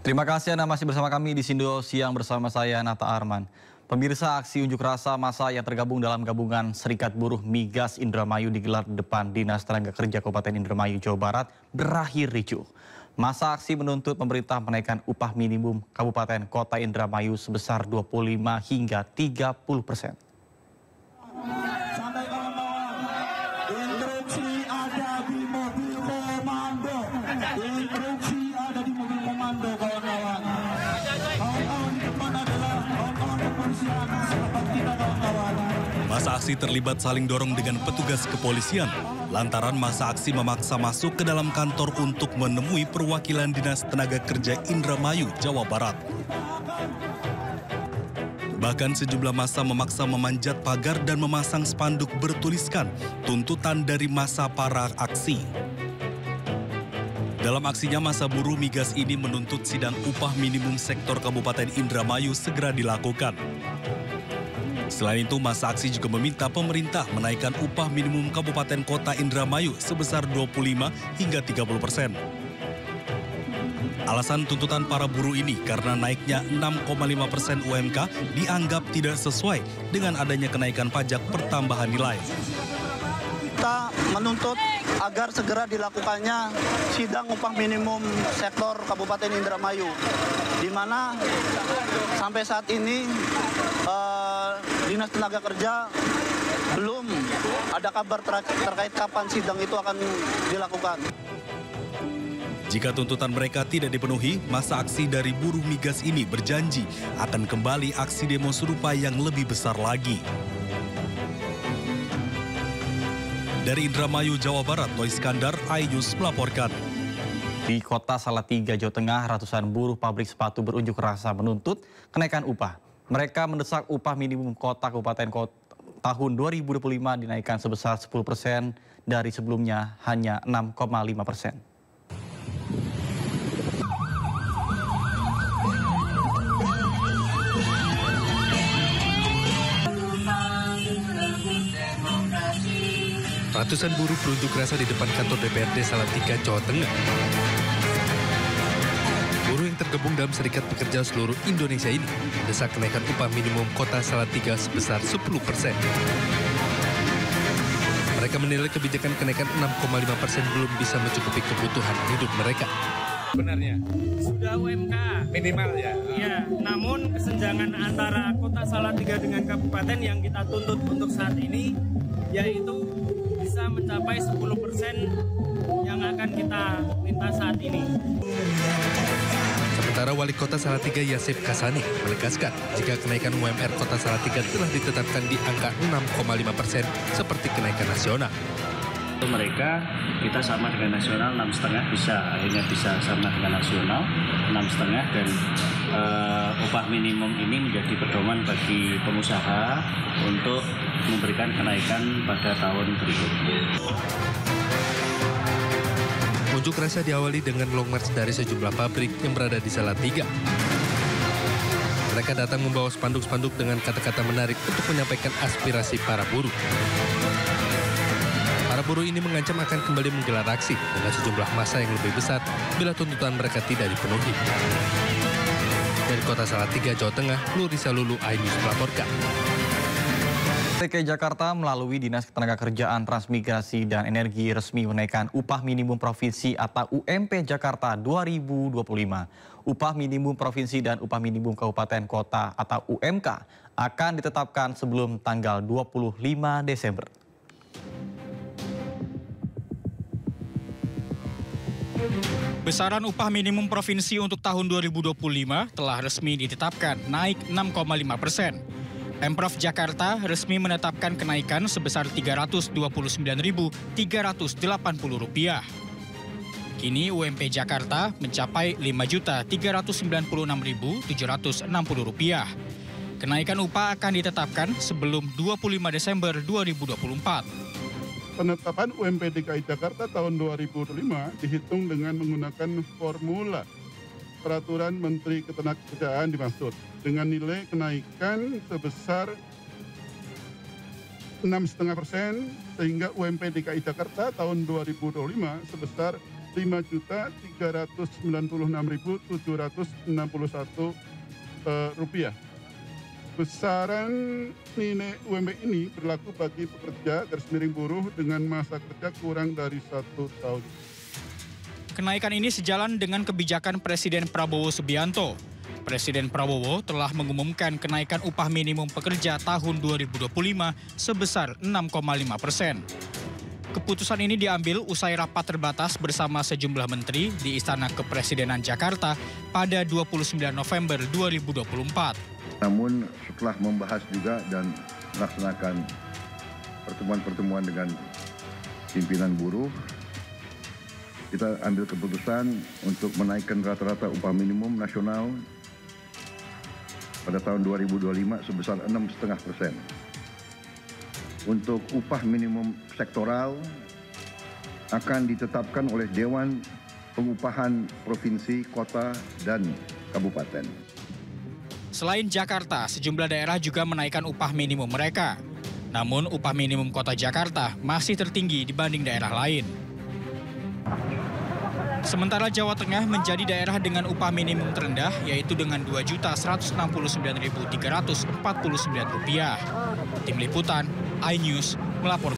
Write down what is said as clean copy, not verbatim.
Terima kasih Anda masih bersama kami di Sindo Siang bersama saya Nata Arman. Pemirsa, aksi unjuk rasa massa yang tergabung dalam gabungan Serikat Buruh Migas Indramayu digelar di depan Dinas Tenaga Kerja Kabupaten Indramayu, Jawa Barat berakhir ricuh. Massa aksi menuntut pemerintah menaikkan upah minimum Kabupaten Kota Indramayu sebesar 25 hingga 30%. Sampai kawan-kawan, instruksi ada di mobil komando. Instruksi ada di mobil komando, kawan-kawan. Kawan-kawan di depan adalah kawan-kawan kepolisian. Selamat kita, kawan-kawan. Masa aksi terlibat saling dorong dengan petugas kepolisian. Lantaran masa aksi memaksa masuk ke dalam kantor untuk menemui perwakilan Dinas Tenaga Kerja Indramayu, Jawa Barat. Bahkan sejumlah massa memaksa memanjat pagar dan memasang spanduk bertuliskan tuntutan dari massa para aksi. Dalam aksinya, massa buruh migas ini menuntut sidang upah minimum sektor Kabupaten Indramayu segera dilakukan. Selain itu, massa aksi juga meminta pemerintah menaikkan upah minimum Kabupaten Kota Indramayu sebesar 25 hingga 30%. Alasan tuntutan para buruh ini karena naiknya 6,5% UMK dianggap tidak sesuai dengan adanya kenaikan pajak pertambahan nilai. Kita menuntut agar segera dilakukannya sidang upah minimum sektor Kabupaten Indramayu, di mana sampai saat ini Dinas Tenaga Kerja belum ada kabar terkait kapan sidang itu akan dilakukan. Jika tuntutan mereka tidak dipenuhi, masa aksi dari buruh migas ini berjanji akan kembali aksi demo serupa yang lebih besar lagi. Dari Indramayu, Jawa Barat, Toy Skandar, iNews melaporkan. Di kota Salatiga, Jawa Tengah, ratusan buruh pabrik sepatu berunjuk rasa menuntut kenaikan upah. Mereka mendesak upah minimum kota Kabupaten tahun 2025 dinaikkan sebesar 10% dari sebelumnya hanya 6,5%. Ratusan buruh berunjuk rasa di depan kantor DPRD Salatiga, Jawa Tengah. Buruh yang tergabung dalam Serikat Pekerja seluruh Indonesia ini mendesak kenaikan upah minimum kota Salatiga sebesar 10%. Mereka menilai kebijakan kenaikan 6,5% belum bisa mencukupi kebutuhan hidup mereka. Sebenarnya sudah UMK minimal ya. Iya, namun kesenjangan antara kota Salatiga dengan kabupaten yang kita tuntut untuk saat ini yaitu bisa mencapai 10% yang akan kita minta saat ini. Sementara Wali Kota Salatiga Yasif Kasani menegaskan jika kenaikan UMR Kota Salatiga telah ditetapkan di angka 6,5% seperti kenaikan nasional. Mereka kita sama dengan nasional 6,5 akhirnya bisa sama dengan nasional 6,5 dan upah minimum ini menjadi pedoman bagi pengusaha untuk memberikan kenaikan pada tahun berikutnya. Unjuk rasa diawali dengan long march dari sejumlah pabrik yang berada di Salatiga. Mereka datang membawa spanduk-spanduk dengan kata-kata menarik untuk menyampaikan aspirasi para buruh. Para buruh ini mengancam akan kembali menggelar aksi dengan sejumlah massa yang lebih besar bila tuntutan mereka tidak dipenuhi. Dari kota Salatiga, Jawa Tengah, Lurisa Lulu, iNews melaporkan. DKI Jakarta melalui Dinas Ketenagakerjaan, Transmigrasi, dan Energi resmi menaikkan upah minimum provinsi atau UMP Jakarta 2025. Upah minimum provinsi dan upah minimum kabupaten kota atau UMK akan ditetapkan sebelum tanggal 25 Desember. Besaran upah minimum provinsi untuk tahun 2025 telah resmi ditetapkan naik 6,5%. Pemprov Jakarta resmi menetapkan kenaikan sebesar Rp329.380. Kini UMP Jakarta mencapai Rp5.396.760. Kenaikan upah akan ditetapkan sebelum 25 Desember 2024. Penetapan UMP DKI Jakarta tahun 2025 dihitung dengan menggunakan formula Peraturan Menteri Ketenagakerjaan dimaksud dengan nilai kenaikan sebesar 6,5% sehingga UMP DKI Jakarta tahun 2025 sebesar Rp5.396.761 Besaran nilai UMP ini berlaku bagi pekerja garis miring buruh dengan masa kerja kurang dari 1 tahun. Kenaikan ini sejalan dengan kebijakan Presiden Prabowo Subianto. Presiden Prabowo telah mengumumkan kenaikan upah minimum pekerja tahun 2025 sebesar 6,5%. Keputusan ini diambil usai rapat terbatas bersama sejumlah menteri di Istana Kepresidenan Jakarta pada 29 November 2024. Namun setelah membahas juga dan melaksanakan pertemuan-pertemuan dengan pimpinan buruh, kita ambil keputusan untuk menaikkan rata-rata upah minimum nasional pada tahun 2025 sebesar 6,5%. Untuk upah minimum sektoral akan ditetapkan oleh Dewan Pengupahan Provinsi, Kota, dan Kabupaten. Selain Jakarta, sejumlah daerah juga menaikkan upah minimum mereka. Namun upah minimum kota Jakarta masih tertinggi dibanding daerah lain. Sementara Jawa Tengah menjadi daerah dengan upah minimum terendah, yaitu dengan Rp2.169.349. Tim Liputan, iNews, melaporkan.